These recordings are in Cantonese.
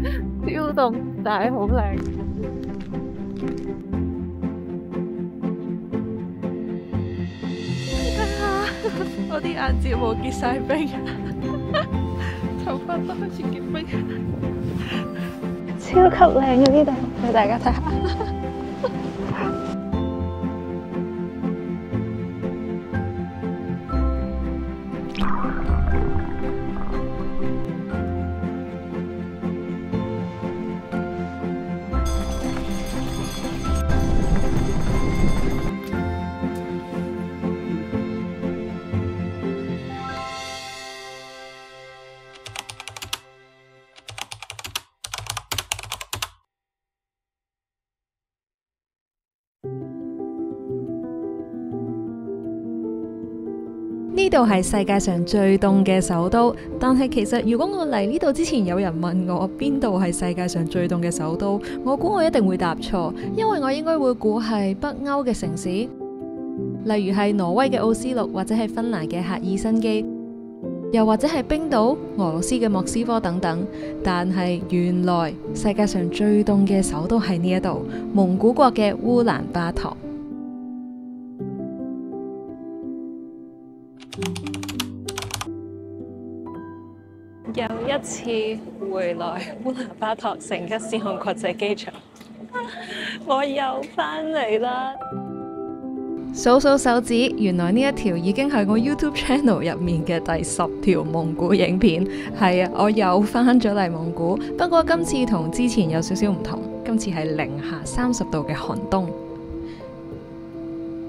超凍，但係好靚。我啲眼睫毛結晒冰，頭髮都開始結冰，超級靚嘅呢度，俾大家睇下。呢度係世界上最凍嘅首都，但係其實如果我嚟呢度之前有人問我邊度係世界上最凍嘅首都，我估我一定會答錯，因為我應該會估係北歐嘅城市，例如係挪威嘅奧斯陸，或者係芬蘭嘅赫爾辛基，又或者係冰島、俄羅斯嘅莫斯科等等。但係原來世界上最凍嘅首都係呢一度，蒙古國嘅烏蘭巴托。又一次回來烏蘭巴托成吉思汗國際機場，我又返嚟啦！數數手指，原來呢一條已經係我 YouTube channel 入面嘅第10條蒙古影片。係啊，我又返咗嚟蒙古，不過今次同之前有少少唔同，今次係零下30度嘅寒冬。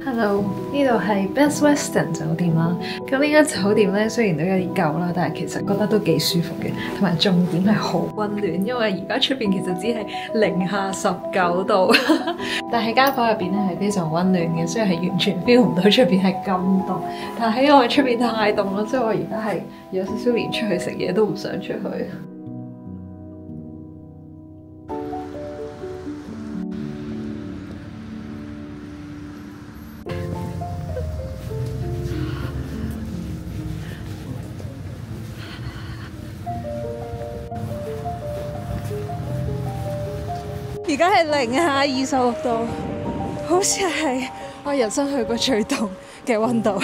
Hello， 呢度係 Best Western 酒店啦。咁呢間酒店咧，雖然都有啲舊啦，但係其實覺得都幾舒服嘅，同埋重點係好溫暖，因為而家出邊其實只係零下19度，但係間房入邊咧係非常溫暖嘅，所以係完全 feel 唔到出邊係咁凍。但係因為出邊太凍啦，所以我而家係有少少連出去食嘢都唔想出去。而家係零下26度，好似係我人生去過最凍嘅溫度。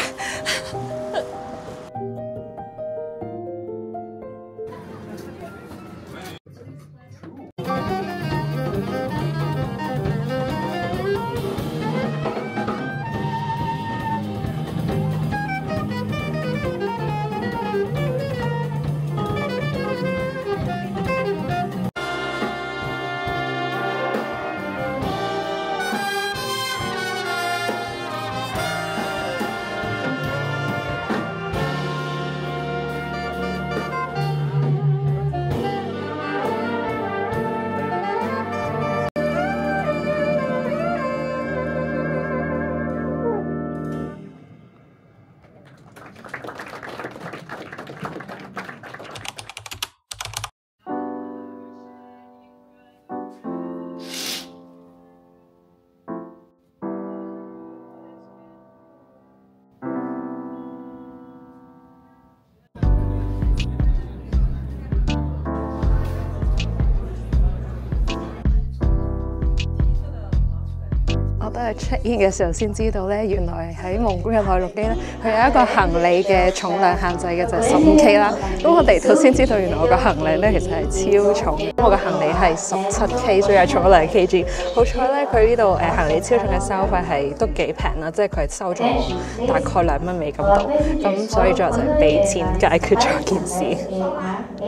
我都係 check in 嘅時候先知道咧，原來喺蒙古嘅內陸機咧，佢有一個行李嘅重量限制嘅，就係15K 啦。咁我地圖先知道，原來我個行李咧其實係超重嘅，我個行李係17K，所以係重咗2kg。好彩咧，佢呢度行李超重嘅收費係都幾平啦，即係佢係收咗我大概2蚊美金度，咁所以最後就係俾錢解決咗件事。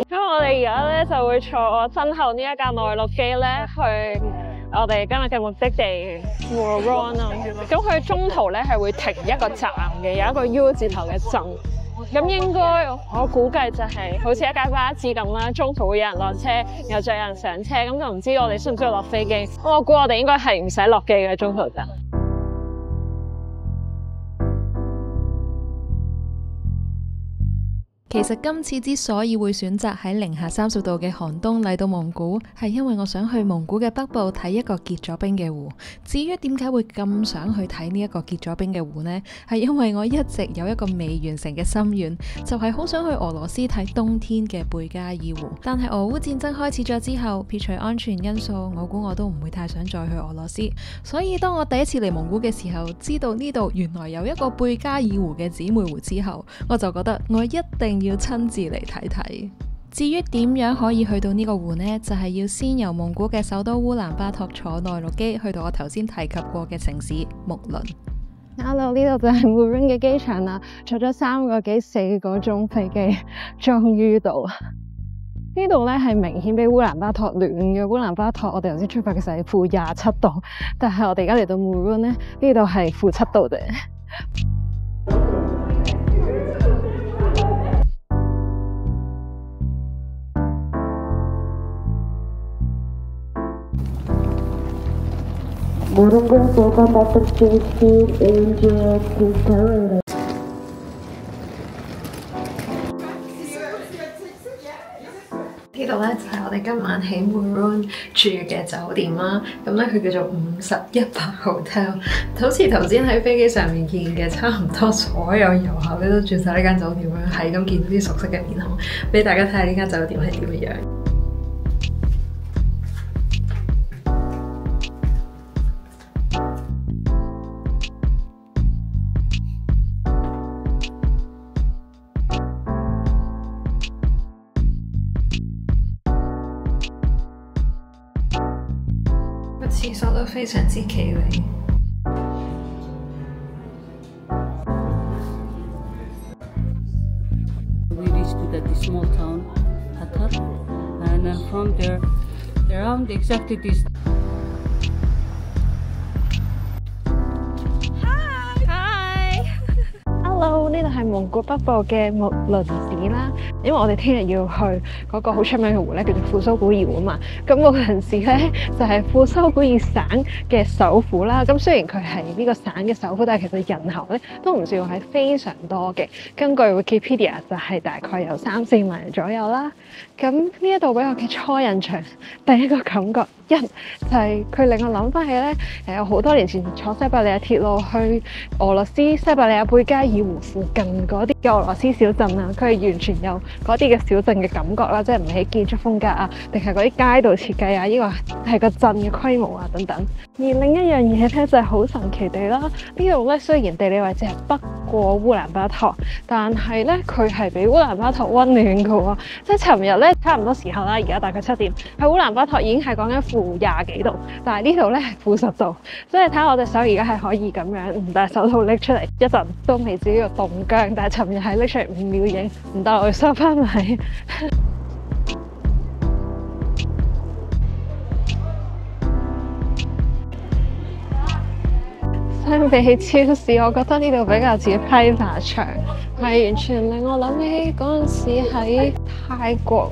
咁我哋而家咧就會坐我身後呢一架內陸機咧去我哋今日嘅目的地 Woron 啊，咁佢中途咧係會停一個站嘅，有一個 U 字頭嘅鎮。咁應該我估計就係好似一架巴士咁啦，中途會有人落車，然後再有人上車，咁就唔知我哋需唔需要落飛機。我估我哋應該係唔使落機嘅中途站。其實今次之所以會選擇喺零下30度嘅寒冬嚟到蒙古，係因為我想去蒙古嘅北部睇一個結咗冰嘅湖。至於點解會咁想去睇呢一個結咗冰嘅湖呢？係因為我一直有一個未完成嘅心願，就係好想去俄羅斯睇冬天嘅貝加爾湖。但係俄烏戰爭開始咗之後，撇除安全因素，我估我都唔會太想再去俄羅斯。所以當我第一次嚟蒙古嘅時候，知道呢度原來有一個貝加爾湖嘅姊妹湖之後，我就覺得我一定要親自嚟睇睇。至於點樣可以去到呢個湖呢？就係要先由蒙古嘅首都烏蘭巴托坐內陸機去到我頭先提及過嘅城市木倫。Hello，呢度就係 Mourane 嘅機場啦，坐咗3個幾4個鐘飛機，終於到。呢度咧係明顯比烏蘭巴托暖嘅。烏蘭巴托我哋頭先出發嘅時候係-27度，但係我哋而家嚟到 Mourane 咧，呢度係-7度啫。呢度咧就係我哋今晚喺 Mourane 住嘅酒店啦，咁咧佢叫做51白 Hotel， 好似頭先喺飛機上面見嘅，差唔多所有遊客咧都住晒呢間酒店樣，係咁見到啲熟悉嘅面孔，俾大家睇下呢間酒店係點嘅樣。廁所都非常之企理。We reached to that small town, Hattat, and from there, around exactly this. Hello， 呢度係蒙古北部嘅木倫市啦。因為我哋聽日要去嗰個好出名嘅湖咧，叫做庫蘇古爾湖啊嘛。咁木倫市咧就係庫蘇古爾省嘅首府啦。咁雖然佢係呢個省嘅首府，但係其實人口咧都唔算係非常多嘅。根據 Wikipedia 就係大概有3-4萬人左右啦。咁呢一度俾我嘅初印象，第一個感覺就係佢令我諗翻起咧，有好多年前坐西伯利亞鐵路去俄羅斯西伯利亞貝加爾湖附近嗰啲嘅俄羅斯小鎮啊，佢係完全有嗰啲嘅小鎮嘅感覺啦，即係唔係建築風格啊，定係嗰啲街道設計啊，呢個係個鎮嘅規模啊等等。而另一樣嘢咧就係好神奇地啦，呢度咧雖然地理位置係北過烏蘭巴托，但係咧佢係比烏蘭巴托溫暖嘅喎。即係尋日咧差唔多時候啦，而家大概7點，喺烏蘭巴托已經係講緊-20幾度，但係呢度咧係-10度，所以睇下我隻手而家係可以咁樣唔戴手套拎出嚟，一陣都未至於要凍僵，但係尋日係拎出嚟5秒影，唔得我要收翻嚟。相比起超市，我覺得呢度比較似批發場，係完全令我諗起嗰陣時喺泰國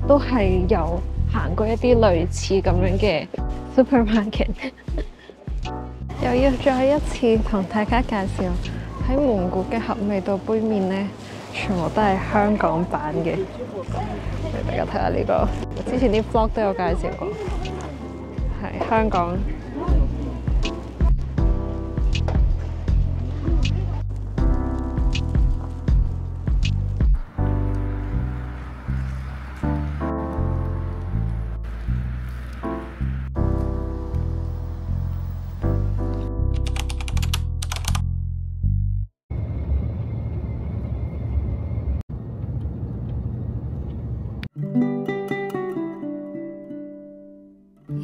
都係有行過一啲類似咁樣嘅 supermarket。又要再一次同大家介紹喺蒙古嘅合味道杯麵呢，全部都係香港版嘅。俾大家睇下呢個，之前啲 vlog 都有介紹過，係香港。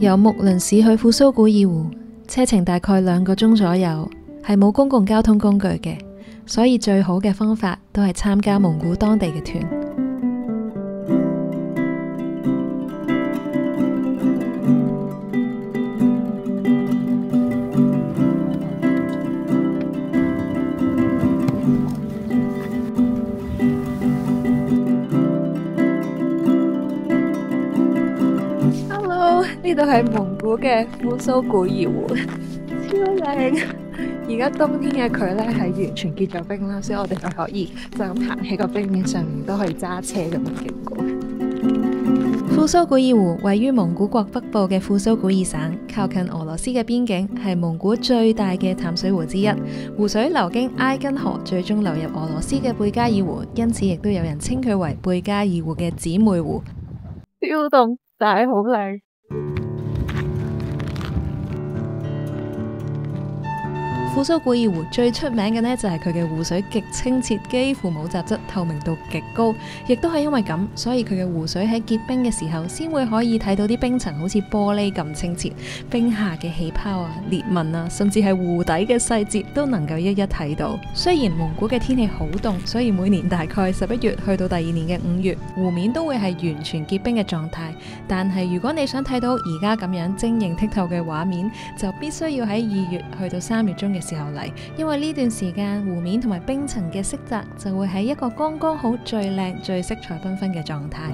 由木倫市去庫蘇古爾湖，車程大概2個鐘左右，係冇公共交通工具嘅，所以最好嘅方法都係參加蒙古當地嘅團。呢度係蒙古嘅庫蘇古爾湖，超靚！而家冬天嘅佢咧係完全結咗冰啦，所以我哋就可以就咁行喺個冰面上面，都可以揸車咁樣經過。富蘇古爾湖位於蒙古國北部嘅富蘇古爾省，靠近俄羅斯嘅邊境，係蒙古最大嘅淡水湖之一。湖水流經埃根河，最終流入俄羅斯嘅貝加爾湖，因此亦都有人稱佢為貝加爾湖嘅姊妹湖。超凍，但係好靚。富蘇古爾湖最出名嘅呢，就係佢嘅湖水極清澈，幾乎冇雜質，透明度極高，亦都係因為咁，所以佢嘅湖水喺結冰嘅時候，先會可以睇到啲冰層好似玻璃咁清澈，冰下嘅氣泡啊、裂紋啊，甚至係湖底嘅細節都能夠一一睇到。雖然蒙古嘅天氣好凍，所以每年大概11月去到第二年嘅5月，湖面都會係完全結冰嘅狀態。但係如果你想睇到而家咁樣晶瑩剔透嘅畫面，就必須要喺2月去到3月中嘅時候嚟，因為呢段時間湖面同埋冰層嘅色澤就會喺一個剛剛好最靚、最色彩繽紛嘅狀態。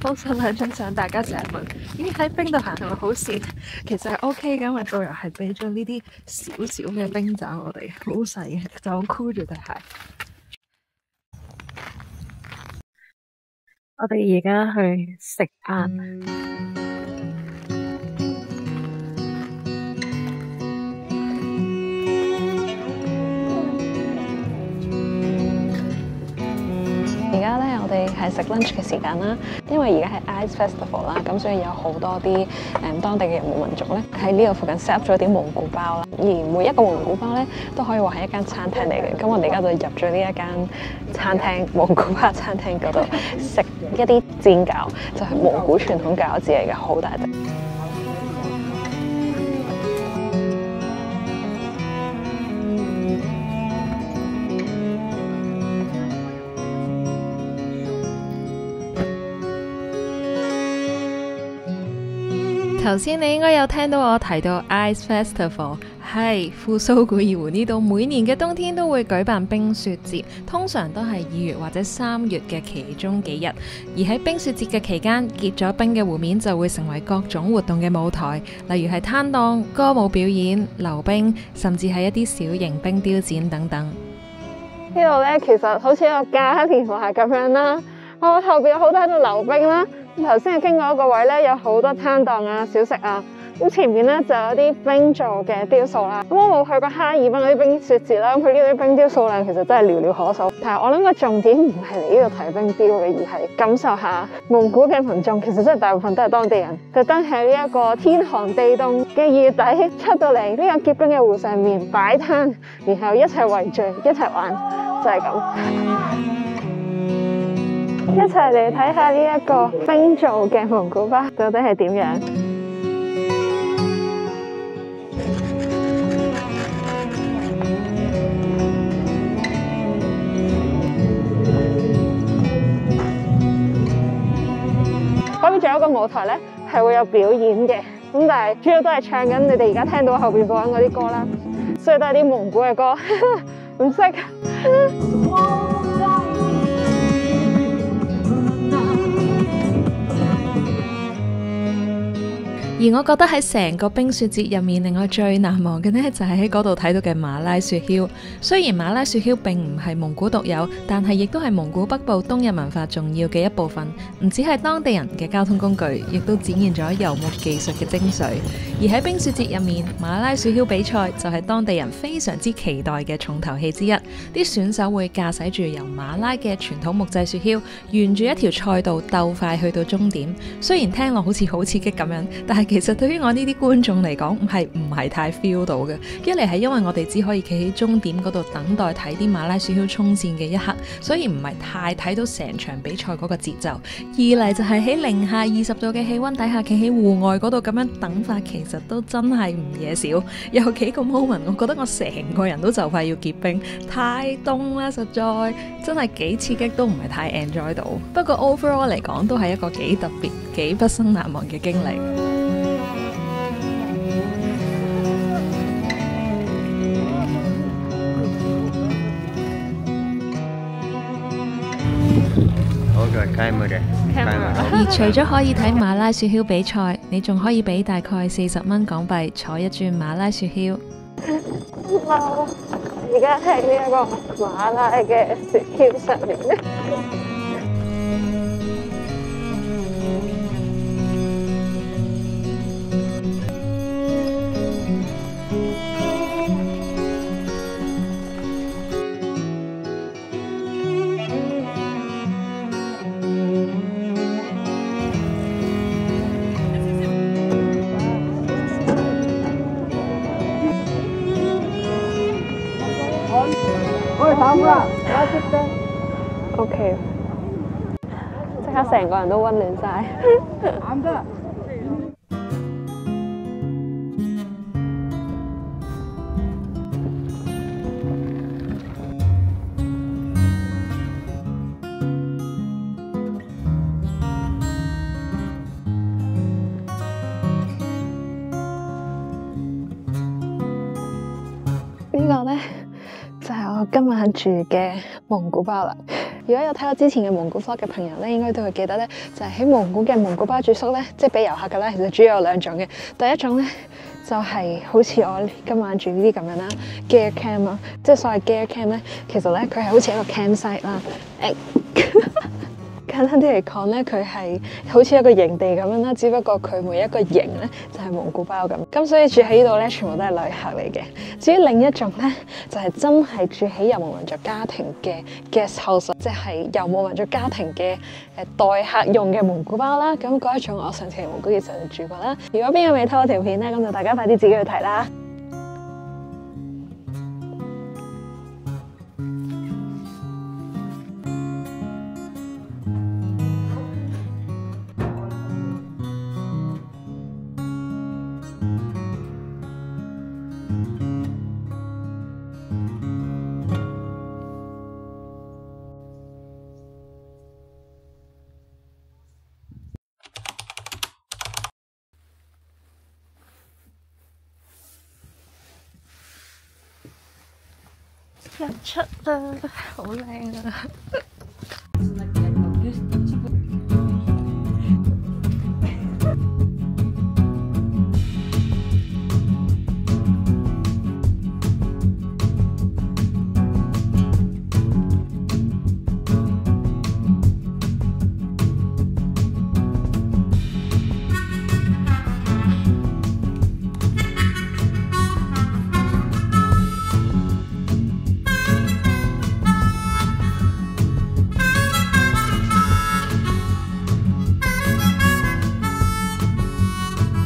幫手兩張相，大家成日問，咦喺冰度行係咪好跣？其實係 OK 嘅，因為導遊係俾咗呢啲少少嘅冰爪我哋，好細嘅，就咁箍住對鞋。我哋而家去食晏。而家咧，我哋係食 lunch 嘅時間啦。因為而家係 Ice Festival 啦，咁所以有好多啲當地嘅遊牧民族咧喺呢度附近 set up 咗啲蒙古包啦。而每一個蒙古包咧都可以話係一間餐廳嚟嘅。咁我哋而家就入咗呢一間餐廳蒙古包餐廳嗰度食一啲煎餃，就係蒙古傳統餃子嚟嘅，好大隻。頭先你應該有聽到我提到 Ice Festival， 係富蘇古爾湖呢度每年嘅冬天都會舉辦冰雪節，通常都係2月或者3月嘅其中幾日。而喺冰雪節嘅期間，結咗冰嘅湖面就會成為各種活動嘅舞台，例如係攤檔、歌舞表演、溜冰，甚至係一啲小型冰雕展等等。呢度咧其實好似一個嘉年華咁樣啦，我後邊有好多喺度溜冰啦。頭先係經過一個位咧，有好多攤檔啊、小食啊。咁前面咧就有啲冰做嘅雕塑啦。咁我冇去過哈爾濱嗰啲冰雪節啦，咁佢呢度啲冰雕數量其實真係寥寥可數。但係我諗個重點唔係嚟呢度睇冰雕嘅，而係感受下蒙古嘅民眾其實真係大部分都係當地人，特登喺呢一個天寒地凍嘅2月底出到嚟呢個結冰嘅湖上面擺攤，然後一齊圍聚一齊玩，就係咁。一齊嚟睇下呢一個冰做嘅蒙古包到底係點樣。嗰邊仲有一個舞台咧，係會有表演嘅，咁但係主要都係唱緊你哋而家聽到後邊播緊嗰啲歌啦，所以都係啲蒙古嘅歌，唔識。而我覺得喺成個冰雪節入面，令我最難忘嘅呢，就係喺嗰度睇到嘅馬拉雪橇。雖然馬拉雪橇並唔係蒙古獨有，但係亦都係蒙古北部冬日文化重要嘅一部分。唔止係當地人嘅交通工具，亦都展現咗遊牧技術嘅精髓。而喺冰雪節入面，馬拉雪橇比賽就係當地人非常之期待嘅重頭戲之一。啲選手會駕駛住由馬拉嘅傳統木製雪橇，沿住一條賽道鬥快去到終點。雖然聽落好似好刺激咁樣，但係其實對於我呢啲觀眾嚟講，唔係太 feel 到嘅。一嚟係因為我哋只可以企喺終點嗰度等待睇啲馬拉雪橇衝線嘅一刻，所以唔係太睇到成場比賽嗰個節奏。二嚟就係喺零下20度嘅氣溫底下，企喺戶外嗰度咁樣等法，其實都真係唔嘢少。有幾個 moment， 我覺得我成個人都就快要結冰，太凍啦，實在真係幾刺激，都唔係太 enjoy 到。不過 overall 嚟講，都係一個幾特別、幾畢生難忘嘅經歷。而除咗可以睇馬拉雪橇比賽，你仲可以俾大概40蚊港幣坐一轉馬拉雪橇。而家喺呢一個馬拉嘅雪橇上面。OK， 即刻成個人都溫暖晒。呢個呢，就係我今晚住嘅蒙古包啦。如果有睇我之前嘅蒙古 vlog 嘅朋友咧，應該都會記得咧，就係喺蒙古嘅蒙古包住宿咧，即係俾遊客嘅咧，其實主要有兩種嘅。第一種咧就係好似我今晚住呢啲咁樣啦 ，gear camp 啊，即係所謂 gear camp 咧，其實咧佢係好似一個 campsite 啦。簡單啲嚟講咧，佢係好似一個營地咁樣啦，只不過佢每一個營咧就係蒙古包咁。咁所以住喺呢度咧，全部都係旅客嚟嘅。至於另一種咧，就係真係住喺遊牧民族家庭嘅 guest house， 即係遊牧民族家庭嘅代客用嘅蒙古包啦。咁嗰一種我上次喺蒙古嘅時候就住過啦。如果邊個未睇我條片咧，咁就大家快啲自己去睇啦。日出啦，好靚啊！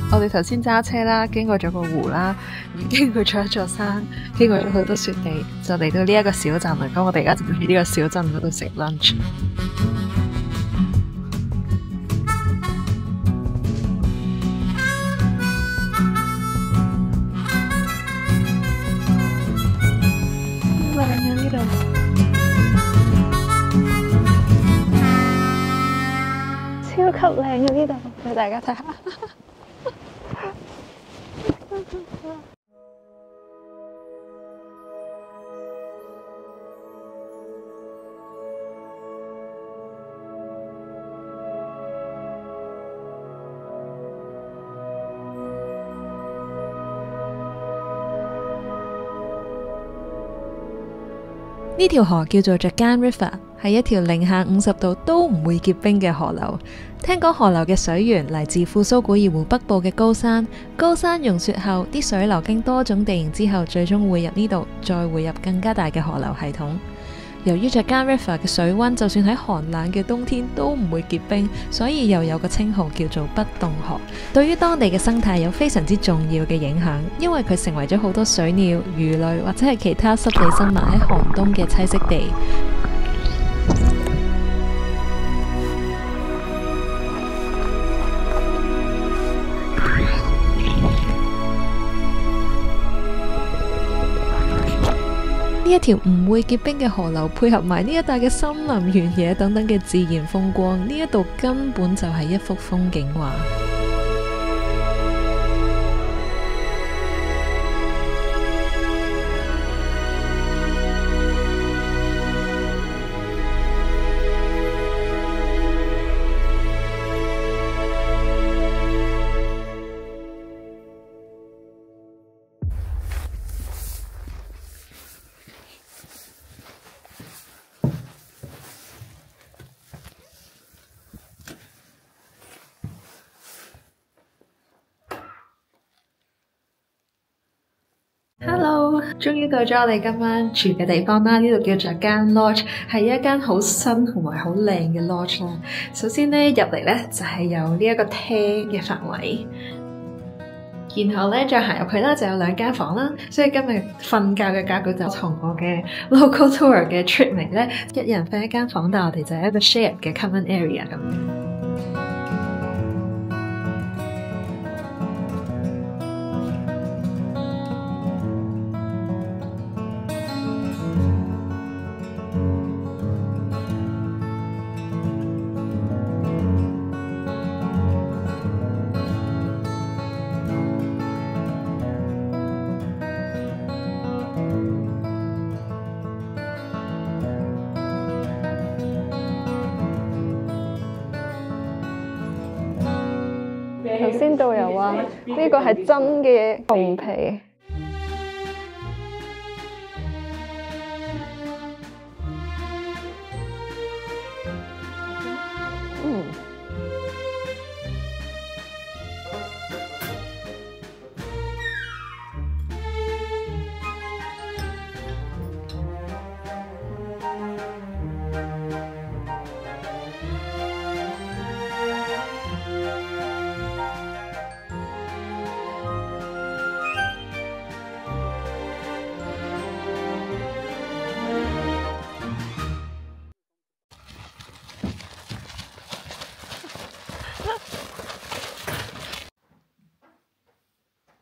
我哋頭先揸車啦，經過咗個湖啦，經過咗一座山，經過咗好多雪地，就嚟到呢一個小鎮啦。咁我哋而家就喺呢個小鎮嗰度食 lunch。靚啊呢度！超級靚啊呢度，俾大家睇下。呢條河叫做 Jagan River， 係一條零下50度都唔會結冰嘅河流。聽講河流嘅水源嚟自富蘇古爾湖北部嘅高山，高山融雪後，啲水流經多種地形之後，最終匯入呢度，再匯入更加大嘅河流系統。由於Jagan River 嘅水溫就算喺寒冷嘅冬天都唔會結冰，所以又有個稱號叫做不凍河。對於當地嘅生態有非常之重要嘅影響，因為佢成為咗好多水鳥、魚類或者係其他濕地生物喺寒冬嘅棲息地。呢一條唔會結冰嘅河流，配合埋呢一帶嘅森林、原野等等嘅自然風光，呢一度根本就係一幅風景畫。Hello， 終於到咗我哋今晚住嘅地方啦！呢度叫做Jagan Lodge， 係一間好新同埋好靚嘅 lodge 啦。首先呢，入嚟呢就係有呢一個廳嘅範圍，然後呢再行入去啦，就有2間房啦。所以今日瞓覺嘅格局就同我嘅 local tour 嘅 treatment 呢，一人瞓一間房，但我哋就係一個 shared 嘅 common area 咁。頭先導遊話呢個係真嘅熊皮。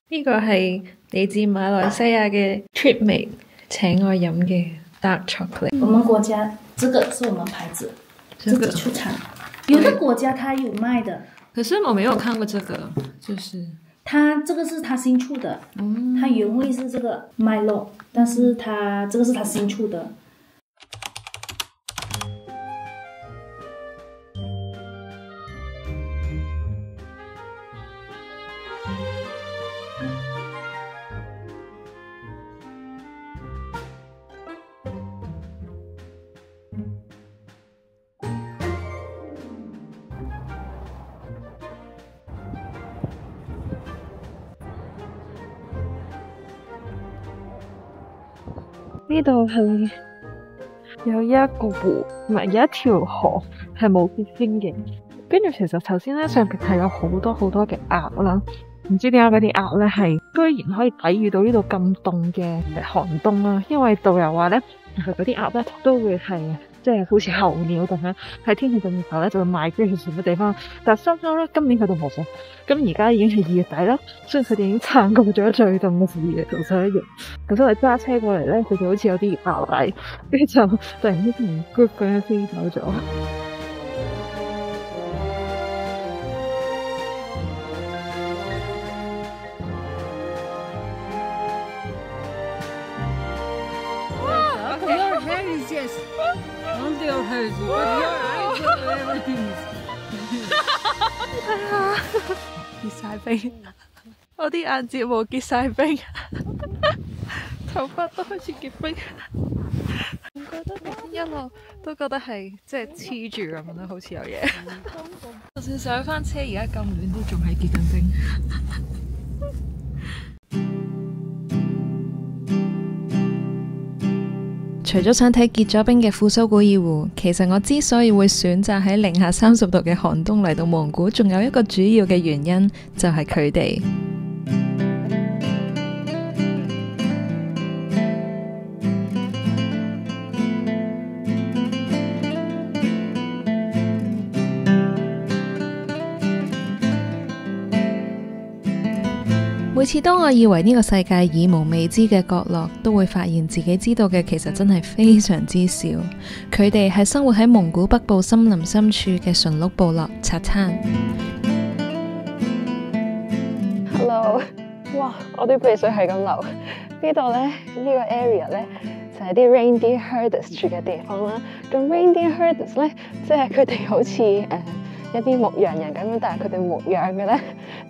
呢個係嚟自馬來西亞嘅 Treatmate 請我飲嘅 Dark Chocolate。我們國家這個是我們牌子，自己出產。有的國家它有賣的，可是我沒有看過這個，就是它這個是它新出的，它原味是這個 Milo， 但是它這個是它新出的。呢度係有一個湖，唔係有一條河係冇結冰嘅。跟住其實頭先咧上邊係有好多嘅鴨啦，唔知點解嗰啲鴨咧係居然可以抵禦到呢度咁凍嘅寒冬啦。因為導遊話咧，嗰啲鴨咧都會係即係好似候鳥咁樣喺天氣咁熱時候咧就會賣飛去全部地方。但係相反咧，今年佢哋冇咗。咁而家已經係2月底啦，所以佢哋已經撐過咗最凍嘅時期，同上一樣。咁所以揸車過嚟咧，佢哋好似有啲咬底，跟住就突然之間 group 咁樣飛走咗。Your hair is just only your hair, but your eyes and everything is. 結晒冰，我啲眼睫毛結晒冰，頭髮都開始結冰。唔覺得一路都覺得係即係黐住咁樣，好似有嘢。就算上返車，而家咁暖都仲係結緊冰。除咗想睇結咗冰嘅富蘇古爾湖，其實我之所以會選擇喺零下30度嘅寒冬嚟到蒙古，仲有一個主要嘅原因就係佢哋。每次當我以為呢個世界已無未知嘅角落，都會發現自己知道嘅其實真係非常之少。佢哋係生活喺蒙古北部森林深處嘅馴鹿部落察灘。Hello， 哇！我啲鼻水係咁流。呢度呢，呢個 area 呢，就係啲 reindeer herders 住嘅地方啦。咁 reindeer herders 呢，即係佢哋好似一啲牧羊人咁樣，但係佢哋牧養嘅呢，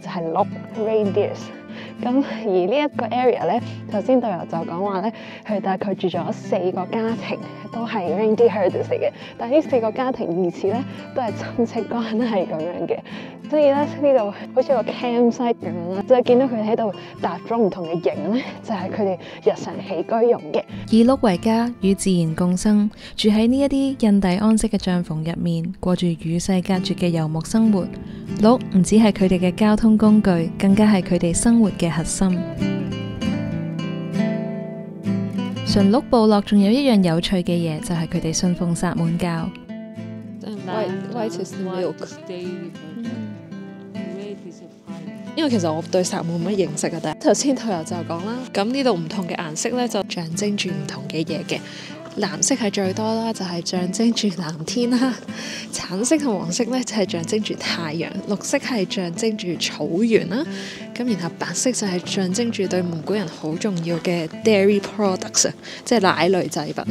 就係鹿 reindeers。咁而呢一個 area 咧，頭先導遊就講話咧，佢大概住咗4個家庭，都係 reindeer herders 嚟嘅。但係呢4個家庭疑似咧，都係親戚關係咁樣嘅。所以咧，呢度好似個 campsite 咁樣啦，就係見到佢哋喺度搭咗唔同嘅營咧，就係佢哋日常起居用嘅。以鹿為家，與自然共生，住喺呢一啲印第安式嘅帳篷入面，過住與世隔絕嘅遊牧生活。鹿唔只係佢哋嘅交通工具，更加係佢哋生活嘅核心。馴鹿部落仲有一樣有趣嘅嘢，就係佢哋信奉薩滿教。因為其實我對薩滿冇乜認識嘅，但係頭先導遊就講啦，咁呢度唔同嘅顏色咧就象徵住唔同嘅嘢嘅。藍色係最多啦，就係象徵住藍天啦；橙色同黃色咧就係象徵住太陽；綠色係象徵住草原啦。咁然後白色就係象徵住對蒙古人好重要嘅 dairy products， 即係奶類製品。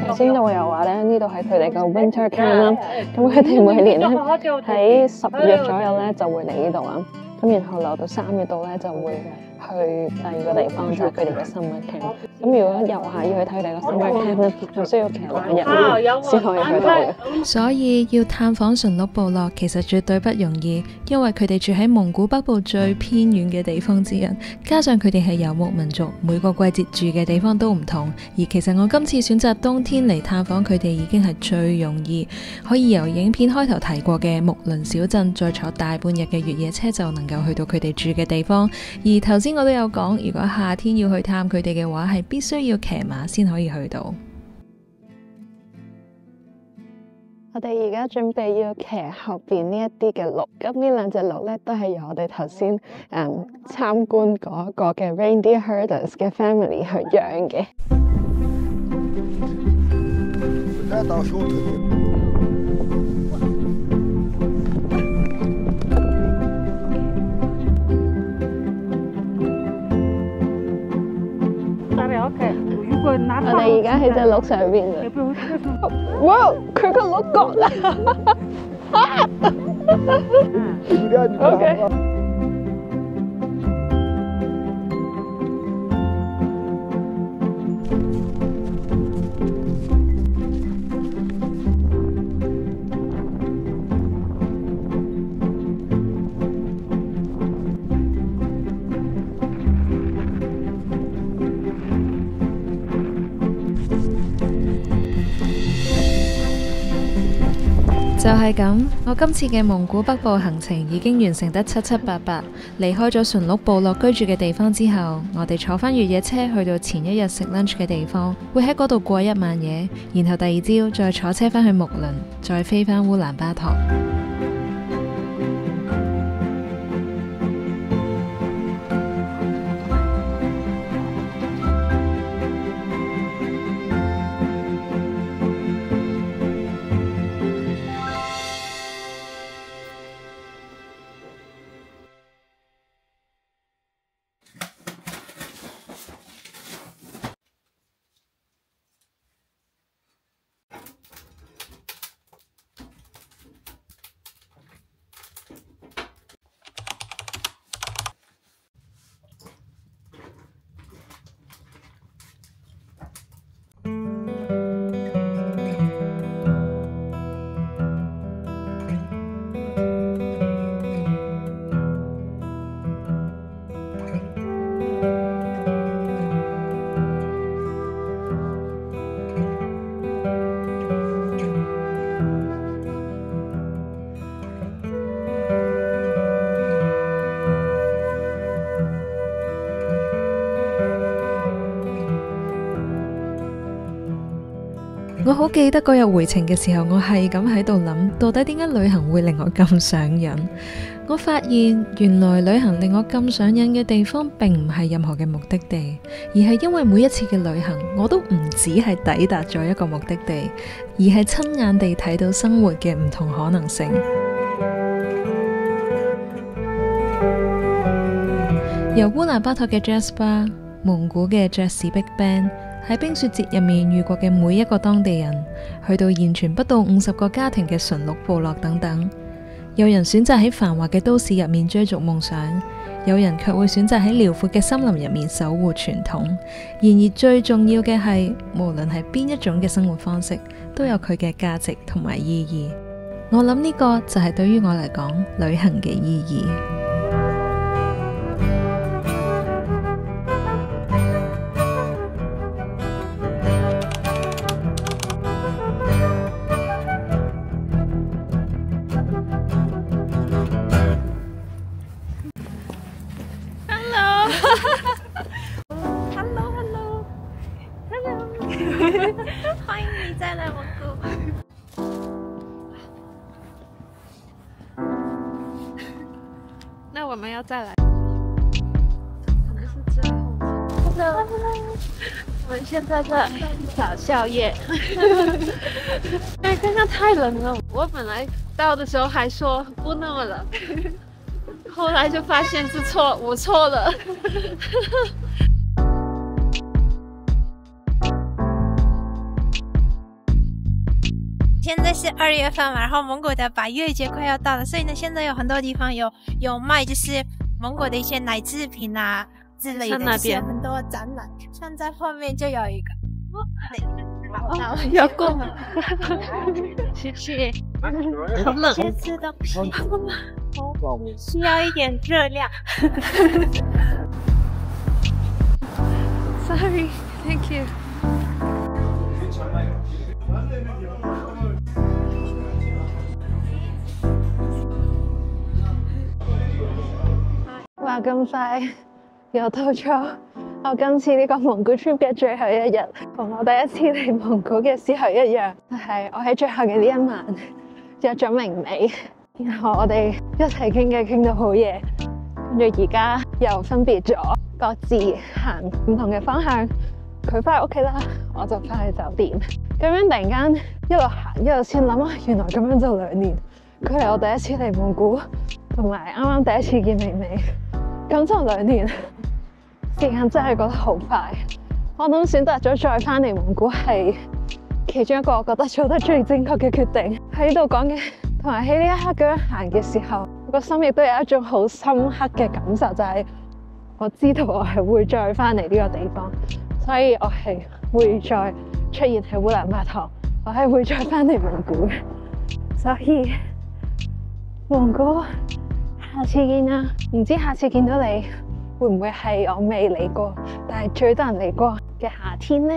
頭先導遊話咧，呢度係佢哋個 winter camp 啦。咁佢哋每年咧喺10月左右咧就會嚟呢度啊。咁然後留到3月度咧就會去第二個地方，就係佢哋嘅 summer camp。咁如果遊客要去睇佢哋嘅 summer camp 咧，就需要騎2日先可以去到嘅。所以要探訪馴鹿部落其實絕對不容易，因為佢哋住喺蒙古北部最偏遠嘅地方之一，加上佢哋係遊牧民族，每個季節住嘅地方都唔同。而其實我今次選擇冬天嚟探訪佢哋已經係最容易，可以由影片開頭提過嘅木倫小鎮，再坐大半日嘅越野車就能夠去到佢哋住嘅地方。而頭先我都有講，如果夏天要去探佢哋嘅話，係必須要騎馬先可以去到。我哋而家準備要騎後邊呢一啲嘅鹿，咁呢2隻鹿咧都係由我哋頭先參觀嗰個嘅 reindeer herders 嘅 family 去養嘅。我哋而家喺隻鹿上邊啊！哇，佢個鹿角啦！OK。就係咁，我今次嘅蒙古北部行程已經完成得七七八八。離開咗馴鹿部落居住嘅地方之後，我哋坐返越野車去到前一日食 lunch 嘅地方，會喺嗰度過1晚夜，然後第二朝再坐車返去木倫，再飛返烏蘭巴托。我好記得嗰日回程嘅時候，我係咁喺度諗，到底點解旅行會令我咁上癮？我發現原來旅行令我咁上癮嘅地方並唔係任何嘅目的地，而係因為每一次嘅旅行我都唔只係抵達咗一個目的地，而係親眼地睇到生活嘅唔同可能性。由烏蘭巴托嘅 Jazz Bar、蒙古嘅爵士 Big Band， 喺冰雪節入面遇過嘅每一個當地人，去到現存不到50個家庭嘅馴鹿部落等等。有人選擇喺繁華嘅都市入面追逐夢想，有人卻會選擇喺遼闊嘅森林入面守護傳統。然而最重要嘅係，無論係邊一種嘅生活方式，都有佢嘅價值同埋意義。我諗呢個就係對於我嚟講旅行嘅意義。欢迎你再来蒙古。那我们要再来。可能是之后。Hello， 我们现在在找宵夜。因为刚刚太冷了，我本来到的时候还说不那么冷，后来就发现是错，我错了。现在是2月份嘛，然后蒙古的百越节快要到了，所以呢，现在有很多地方有卖，就是蒙古的一些奶制品啊之类的，就是有很多展览。像在后面就有一个，有过吗？谢谢。好冷。先吃东西，需要一点热量。Sorry, thank you。哇！咁快又到咗我今次呢個蒙古 trip 嘅最後一日，同我第一次嚟蒙古嘅時候一樣，就係我喺最後嘅呢一晚約咗明美，然後我哋一齊傾偈傾到好夜，跟住而家又分別咗，各自行唔同嘅方向。佢翻去屋企啦，我就翻去酒店。咁樣突然間一路行一路先諗啊，原來咁樣就2年，距離我第一次嚟蒙古同埋啱啱第一次見明美，咁就2年，時間真係覺得好快。我諗選擇咗再翻嚟蒙古係其中一個我覺得做得最正確嘅決定。喺呢度講嘅，同埋喺呢一刻咁樣行嘅時候，我個心亦都有一種好深刻嘅感受，就係我知道我係會再翻嚟呢個地方，所以我係會再出現喺烏蘭巴托，我係會再翻嚟蒙古嘅。所以蒙古，下次見啦！唔知下次見到你會唔會係我未嚟過，但係最多人嚟過嘅夏天呢？